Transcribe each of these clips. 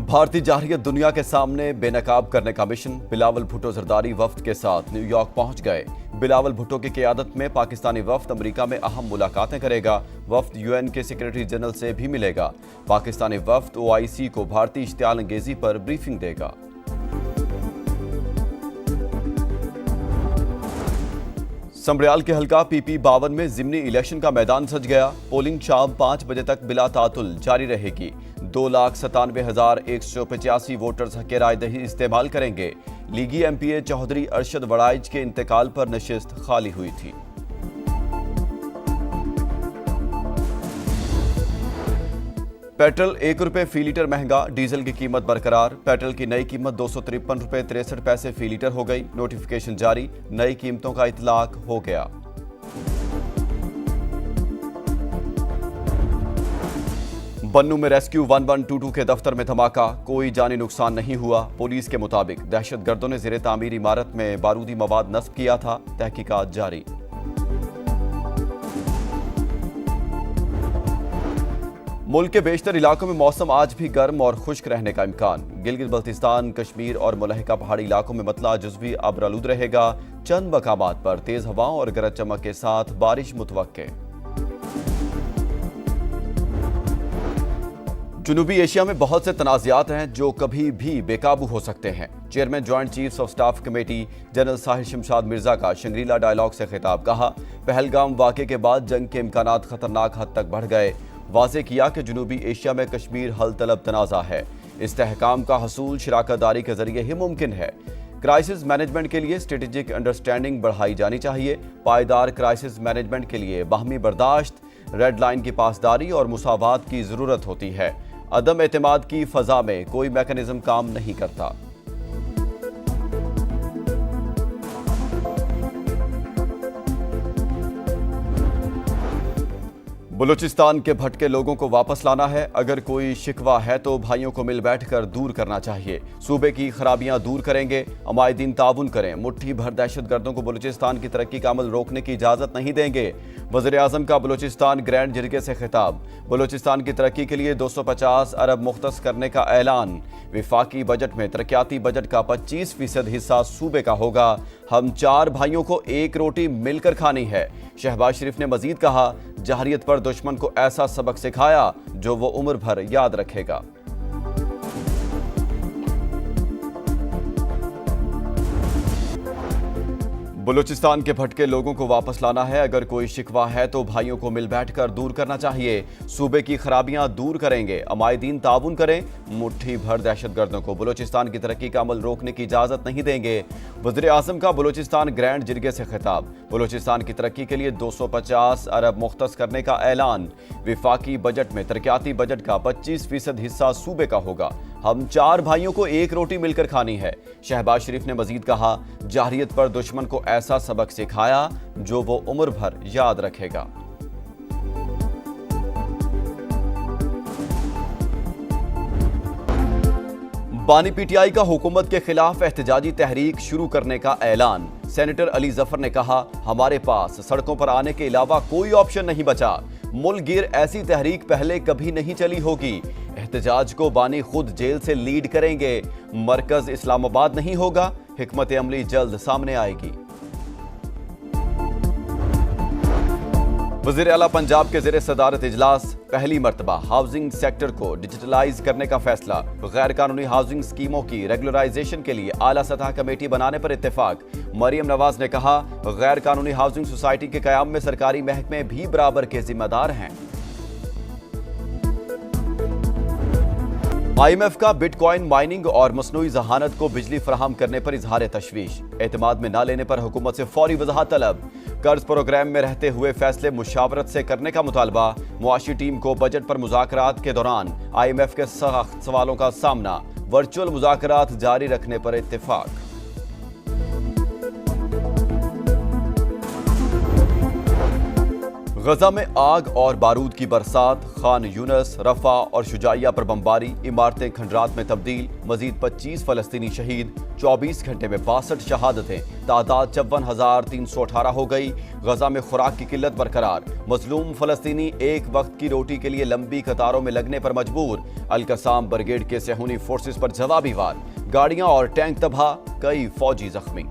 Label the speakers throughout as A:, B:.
A: भारतीय जारहियत दुनिया के सामने बेनकाब करने का मिशन। बिलावल भुट्टो जरदारी वफ्द के साथ न्यूयॉर्क पहुंच गए। बिलावल भुट्टो की क़यादत में पाकिस्तानी वफ्द अमेरिका में अहम मुलाकातें करेगा। वफ्द यूएन के सेक्रेटरी जनरल से भी मिलेगा। पाकिस्तानी वफ्द ओआईसी को भारतीय इश्तियाल अंगेजी पर ब्रीफिंग देगा। समरियाल के हल्का पीपी 52 में जिमनी इलेक्शन का मैदान सज गया। पोलिंग शाम 5 बजे तक बिला तातुल जारी रहेगी। 2,97,185 वोटर्स हक राय दही इस्तेमाल करेंगे। लीगी एमपीए चौधरी अरशद वड़ाइज के इंतकाल पर नशिस्त खाली हुई थी। पेट्रोल 1 रुपये फी लीटर महंगा, डीजल की कीमत बरकरार। पेट्रोल की नई कीमत 253 रुपये 63 पैसे फी लीटर हो गई। नोटिफिकेशन जारी, नई कीमतों का इतलाक हो गया। बन्नू में रेस्क्यू 1122 के दफ्तर में धमाका, कोई जानी नुकसान नहीं हुआ। पुलिस के मुताबिक दहशतगर्दों ने ज़ेरे तामीर इमारत में बारूदी मवाद नस्ब किया था। तहकीकात जारी। मुल्क के बेशतर इलाकों में मौसम आज भी गर्म और खुश्क रहने का इम्कान। गिलगित बल्तिस्तान, कश्मीर और मुलहका पहाड़ी इलाकों में मतला जुज़वी अब्रालूद रहेगा। चंद मकामात पर तेज हवाओं और गरज चमक के साथ बारिश मुतवक्के। जनूबी एशिया में बहुत से तनाज़ात हैं जो कभी भी बेकाबू हो सकते हैं। Chairman joint chiefs of staff committee general Sahir Shamshad Mirza का शंग्रीला डायलॉग से खिताब। कहा, पहलगाम वाक़े के बाद जंग के इम्कानात खतरनाक हद तक बढ़ गए। वाज़े किया कि जनूबी एशिया में कश्मीर हल तलब तनाज़ा है। इस्तेहकाम का हसूल शराकतदारी के जरिए ही मुमकिन है। क्राइसिस मैनेजमेंट के लिए स्ट्रेटेजिक अंडरस्टैंडिंग बढ़ाई जानी चाहिए। पायदार क्राइसिस मैनेजमेंट के लिए बाहमी बर्दाश्त, रेड लाइन की पासदारी और मुसावात की ज़रूरत होती है। अदम एतमाद की फ़ज़ा में कोई मैकेनिज्म काम नहीं करता। बलूचिस्तान के भटके लोगों को वापस लाना है। अगर कोई शिकवा है तो भाइयों को मिल बैठकर दूर करना चाहिए। सूबे की खराबियां दूर करेंगे, अमायदीन ताउन करें। मुट्ठी भर दहशतगर्दों को बलूचिस्तान की तरक्की का अमल रोकने की इजाज़त नहीं देंगे। वज़ीर आज़म का बलूचिस्तान ग्रैंड जिरगे से खिताब। बलूचिस्तान की तरक्की के लिए 250 अरब मुख्तस करने का ऐलान। विफाकी बजट में तरक्याती बजट का 25% हिस्सा सूबे का होगा। हम 4 भाइयों को एक रोटी मिलकर खानी है। शहबाज शरीफ ने मजीद कहा, जारहियत पर दुश्मन को ऐसा सबक सिखाया जो वो उम्र भर याद रखेगा। बलूचिस्तान के भटके लोगों को वापस लाना है। अगर कोई शिकवा है तो भाइयों को मिल बैठकर दूर करना चाहिए। सूबे की खराबियां दूर करेंगे, अमायदीन ताउन करें। मुट्ठी भर दहशतगर्दों को बलूचिस्तान की तरक्की का अमल रोकने की इजाज़त नहीं देंगे। वज़ीर आज़म का बलूचिस्तान ग्रैंड जिरगे से खिताब। बलूचिस्तान की तरक्की के लिए 250 अरब मुख्तस करने का ऐलान। विफाकी बजट में तरक्याती बजट का 25% हिस्सा सूबे का होगा। हम 4 भाइयों को एक रोटी मिलकर खानी है। शहबाज शरीफ ने मजीद कहा, जारहियत पर दुश्मन को ऐसा सबक सिखाया जो वो उम्र भर याद रखेगा। बानी पीटीआई का हुकूमत के खिलाफ एहतजाजी तहरीक शुरू करने का ऐलान। सेनेटर अली जफर ने कहा, हमारे पास सड़कों पर आने के अलावा कोई ऑप्शन नहीं बचा। मुल्क गिर ऐसी तहरीक पहले कभी नहीं चली होगी। एहतजाज को बानी खुद जेल से लीड करेंगे। मरकज इस्लामाबाद नहीं होगा। हिकमत अमली जल्द सामने आएगी। वज़ीर आला पंजाब के ज़ेरे सदारत इजलास। पहली मरतबा हाउसिंग सेक्टर को डिजिटलाइज करने का फैसला। गैर कानूनी हाउसिंग स्कीमों की रेगुलराइजेशन के लिए आला सतह कमेटी बनाने पर इत्तेफाक। मरियम नवाज ने कहा, गैर कानूनी हाउसिंग सोसाइटी के कयाम में सरकारी महकमे भी बराबर के जिम्मेदार हैं। IMF का बिटकॉइन माइनिंग और मसनूई जहानत को बिजली फराहम करने पर इजहार तशवीश। एतमाद में न लेने पर हुकूमत से फौरी वजाहत तलब। कर्ज प्रोग्राम में रहते हुए फैसले मुशावरत से करने का मुतालबा। मुआशी टीम को बजट पर मुज़ाकरात के दौरान IMF के सख्त सवालों का सामना। वर्चुअल मुज़ाकरात जारी रखने पर इत्तेफाक। गजा में आग और बारूद की बरसात, खान यूनस, रफा और शुजाइया पर बमबारी, इमारतें खंडरात में तब्दील, मजीद 25 फलस्तीनी शहीद, 24 घंटे में 62 शहादतें, तादाद 54,318 हो गई। गजा में खुराक की किल्लत बरकरार, मजलूम फलस्तीनी एक वक्त की रोटी के लिए लंबी कतारों में लगने पर मजबूर। अल-कसाम ब्रिगेड के सेहूनी फोर्सेस पर जवाबी वार, गाड़ियां और टैंक तबाह, कई फौजी जख्मी।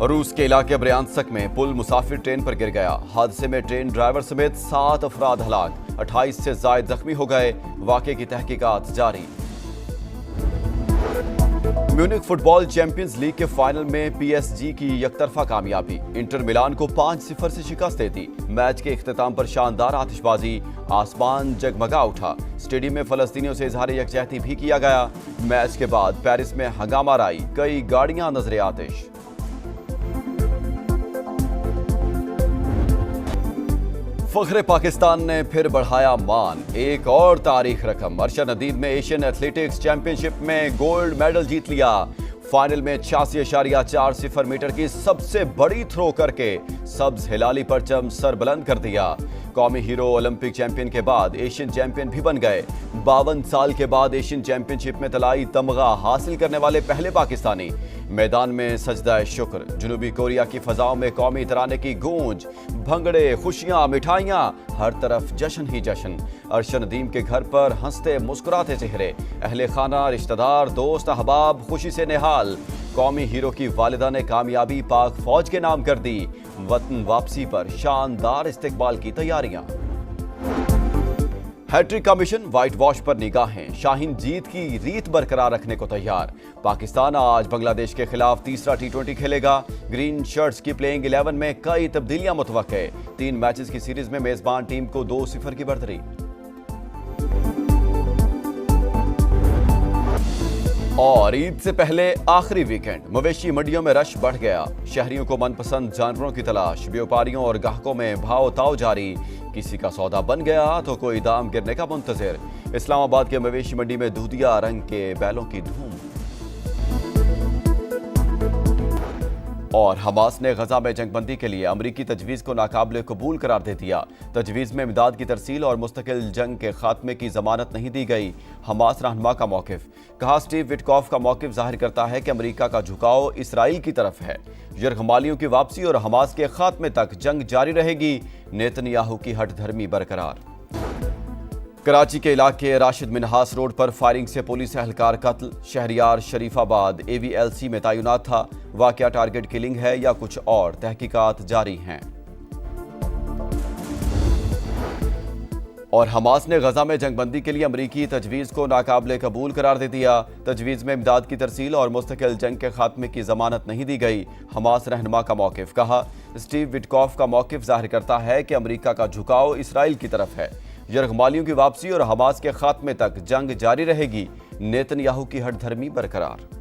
A: रूस के इलाके ब्रयांस्क में पुल मुसाफिर ट्रेन पर गिर गया। हादसे में ट्रेन ड्राइवर समेत 7 अफराद हलाक, 28 से ज्यादा जख्मी हो गए। वाकये की तहकीकात जारी। म्यूनिख फुटबॉल चैंपियंस लीग के फाइनल में पीएसजी की एकतरफा कामयाबी, इंटर मिलान को 5-0 से शिकस्त दे दी। मैच के इख्तिताम पर शानदार आतिशबाजी, आसमान जगमगा उठा। स्टेडियम में फलस्तीनियों से इजहार यकजहती भी किया गया। मैच के बाद पेरिस में हंगामा राई, कई गाड़ियां नजरे आतिश। फख्रे पाकिस्तान ने फिर बढ़ाया मान, एक और तारीख रकम। अरशद नदीम में एशियन एथलेटिक्स चैंपियनशिप में गोल्ड मेडल जीत लिया। फाइनल में 86.40 मीटर की सबसे बड़ी थ्रो करके सब्ज हिलाली परचम सर बुलंद कर दिया। कौमी हीरो ओलंपिक चैंपियन के बाद एशियन चैंपियन भी बन गए। 52 साल के बाद एशियन चैंपियनशिप में तलाई तमगा हासिल करने वाले पहले पाकिस्तानी। मैदान में सजदा शुक्र, जनूबी कोरिया की फजाओं में कौमी तराने की गूंज, भंगड़े, खुशियां, मिठाइयां, हर तरफ जश्न ही जश्न। अरशद नदीम के घर पर हंसते मुस्कुराते चेहरे, अहले खाना, रिश्तेदार, दोस्त, अहबाब खुशी से निहाल। कौमी हीरो की वालिदा ने कामयाबी पाक फौज के नाम कर दी। वतन वापसी पर शानदार इस्तिकबाल की तैयारियां। हैट्रिक का मिशन, व्हाइट वॉश पर निगाहें, शाहीन जीत की रीत बरकरार रखने को तैयार। पाकिस्तान आज बांग्लादेश के खिलाफ तीसरा T20 खेलेगा। ग्रीन शर्ट्स की प्लेइंग 11 में कई तब्दीलियां मुतवक्के। 3 मैचेस की सीरीज में मेजबान टीम को 2-0 की बढ़तरी। और ईद से पहले आखिरी वीकेंड, मवेशी मंडियों में रश बढ़ गया। शहरियों को मनपसंद जानवरों की तलाश, व्यापारियों और ग्राहकों में भाव ताव जारी। किसी का सौदा बन गया तो कोई दाम गिरने का मुंतजिर। इस्लामाबाद के मवेशी मंडी में दूधिया रंग के बैलों की धूम। और हमास ने गजा में जंगबंदी के लिए अमरीकी तजवीज़ को नाकाबिले कबूल करार दे दिया। तजवीज़ में इमदाद की तरसील और मुस्तकिल जंग के खात्मे की जमानत नहीं दी गई। हमास रहनुमा का मौक़िफ़, कहा स्टीव विटकॉफ का मौक़िफ़ जाहिर करता है कि अमरीका का झुकाव इसराइल की तरफ है। यरगमालियों की वापसी और हमास के खात्मे तक जंग जारी रहेगी। नेतन्याहू की हठधर्मी बरकरार। कराची के इलाके राशिद मिनहास रोड पर फायरिंग से पुलिस एहलकार कत्ल। शहरियार शरीफाबाद AVLC में तैनात था। वाकया टारगेट किलिंग है या कुछ और, तहकीकात जारी हैं। और हमास ने गजा में जंगबंदी के लिए अमरीकी तजवीज़ को नाकाबिले कबूल करार दे दिया। तजवीज़ में इमदाद की तरसील और मुस्तकिल जंग के खात्मे की जमानत नहीं दी गई। हमास रहनुमा का मौक़िफ़, कहा स्टीव विटकॉफ का मौक़िफ़ जाहिर करता है कि अमरीका का झुकाव इसराइल की तरफ है। यरगमालियों की वापसी और हमास के खात्मे तक जंग जारी रहेगी। नेतन्याहू की हठधर्मी बरकरार।